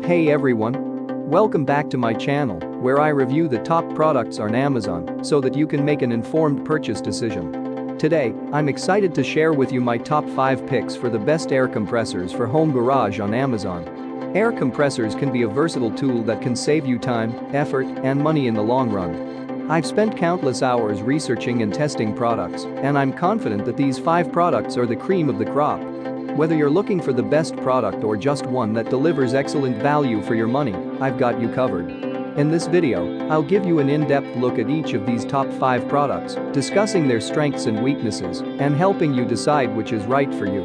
Hey everyone! Welcome back to my channel, where I review the top products on Amazon so that you can make an informed purchase decision. Today, I'm excited to share with you my top 5 picks for the best air compressors for home garage on Amazon. Air compressors can be a versatile tool that can save you time, effort, and money in the long run. I've spent countless hours researching and testing products, and I'm confident that these 5 products are the cream of the crop. Whether you're looking for the best product or just one that delivers excellent value for your money, I've got you covered. In this video, I'll give you an in-depth look at each of these top 5 products, discussing their strengths and weaknesses, and helping you decide which is right for you.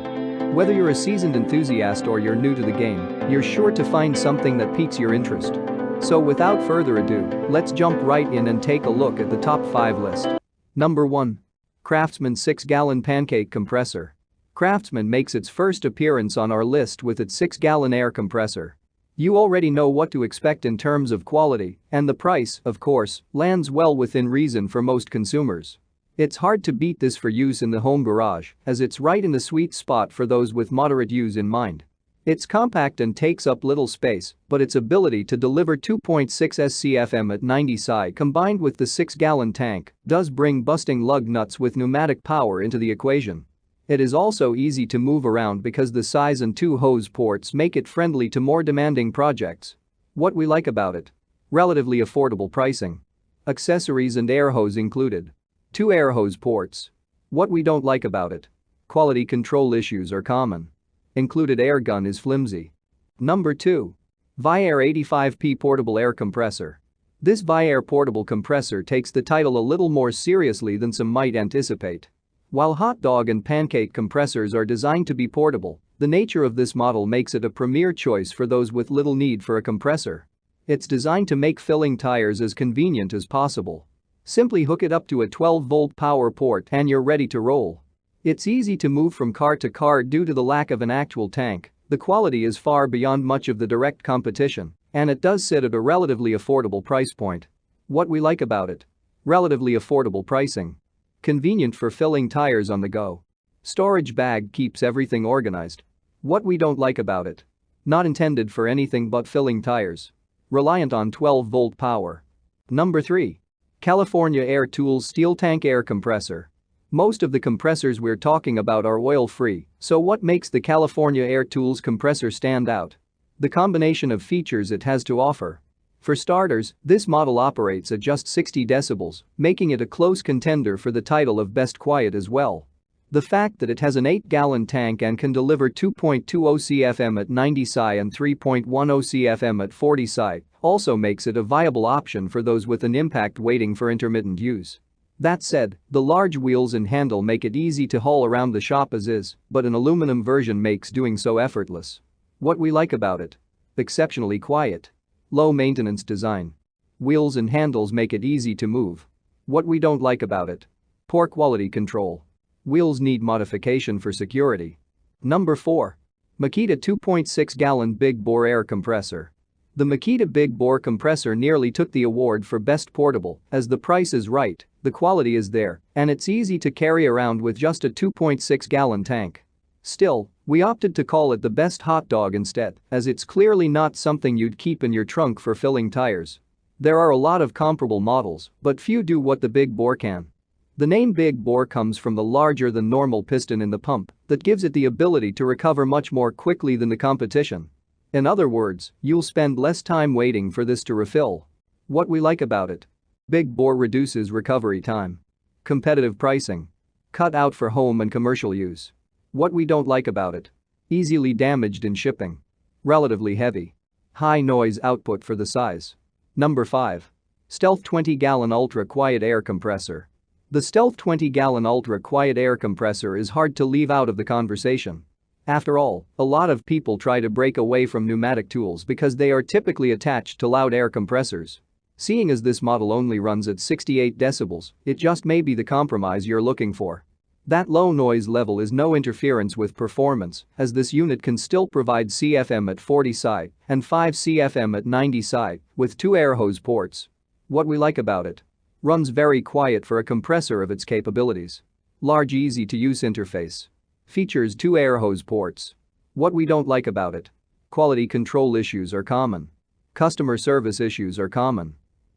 Whether you're a seasoned enthusiast or you're new to the game, you're sure to find something that piques your interest. So without further ado, let's jump right in and take a look at the top 5 list. Number 1. Craftsman 6-gallon pancake compressor. Craftsman makes its first appearance on our list with its 6-gallon air compressor. You already know what to expect in terms of quality, and the price, of course, lands well within reason for most consumers. It's hard to beat this for use in the home garage, as it's right in the sweet spot for those with moderate use in mind. It's compact and takes up little space, but its ability to deliver 2.6 SCFM at 90 psi combined with the 6-gallon tank does bring busting lug nuts with pneumatic power into the equation. It is also easy to move around because the size and 2 hose ports make it friendly to more demanding projects. What we like about it? Relatively affordable pricing. Accessories and air hose included. 2 air hose ports. What we don't like about it? Quality control issues are common. Included air gun is flimsy. Number 2. Viair 85P Portable Air Compressor. This Viair portable compressor takes the title a little more seriously than some might anticipate. While hot dog and pancake compressors are designed to be portable, the nature of this model makes it a premier choice for those with little need for a compressor. It's designed to make filling tires as convenient as possible. Simply hook it up to a 12-volt power port and you're ready to roll. It's easy to move from car to car due to the lack of an actual tank, the quality is far beyond much of the direct competition, and it does sit at a relatively affordable price point. What we like about it? Relatively affordable pricing. Convenient for filling tires on the go. Storage bag keeps everything organized. What we don't like about it? Not intended for anything but filling tires. Reliant on 12-volt power. Number 3. California Air Tools Steel Tank Air Compressor. Most of the compressors we're talking about are oil-free, so what makes the California Air Tools compressor stand out? The combination of features it has to offer. For starters, this model operates at just 60 decibels, making it a close contender for the title of Best Quiet as well. The fact that it has an 8-gallon tank and can deliver 2.20 CFM at 90 psi and 3.10 CFM at 40 psi also makes it a viable option for those with an impact waiting for intermittent use. That said, the large wheels and handle make it easy to haul around the shop as is, but an aluminum version makes doing so effortless. What we like about it? Exceptionally quiet. Low maintenance design. Wheels and handles make it easy to move. What we don't like about it? Poor quality control. Wheels need modification for security. Number 4. Makita 2.6-gallon Big Bore Air Compressor. The Makita Big Bore compressor nearly took the award for Best Portable, as the price is right, the quality is there, and it's easy to carry around with just a 2.6-gallon tank. Still, we opted to call it the Best Hot Dog instead, as it's clearly not something you'd keep in your trunk for filling tires. There are a lot of comparable models, but few do what the Big Bore can. The name Big Bore comes from the larger than normal piston in the pump that gives it the ability to recover much more quickly than the competition. In other words, you'll spend less time waiting for this to refill. What we like about it? Big Bore reduces recovery time. Competitive pricing. Cut out for home and commercial use. What we don't like about it? Easily damaged in shipping. Relatively heavy. High noise output for the size. Number 5. Stealth 20-gallon Ultra Quiet Air Compressor. The Stealth 20-gallon Ultra Quiet Air Compressor is hard to leave out of the conversation. After all, a lot of people try to break away from pneumatic tools because they are typically attached to loud air compressors. Seeing as this model only runs at 68 decibels, it just may be the compromise you're looking for. That low noise level is no interference with performance, as this unit can still provide CFM at 40 psi and 5 CFM at 90 psi with 2 air hose ports. What we like about it? Runs very quiet for a compressor of its capabilities. Large easy-to-use interface. Features 2 air hose ports. What we don't like about it? Quality control issues are common. Customer service issues are common.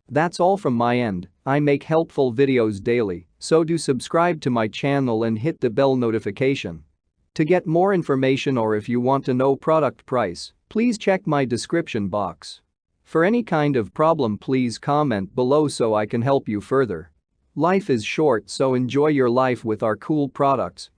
That's all from my end. I make helpful videos daily, so do subscribe to my channel and hit the bell notification. To get more information or if you want to know product price, please check my description box. For any kind of problem, please comment below so I can help you further. Life is short, so enjoy your life with our cool products.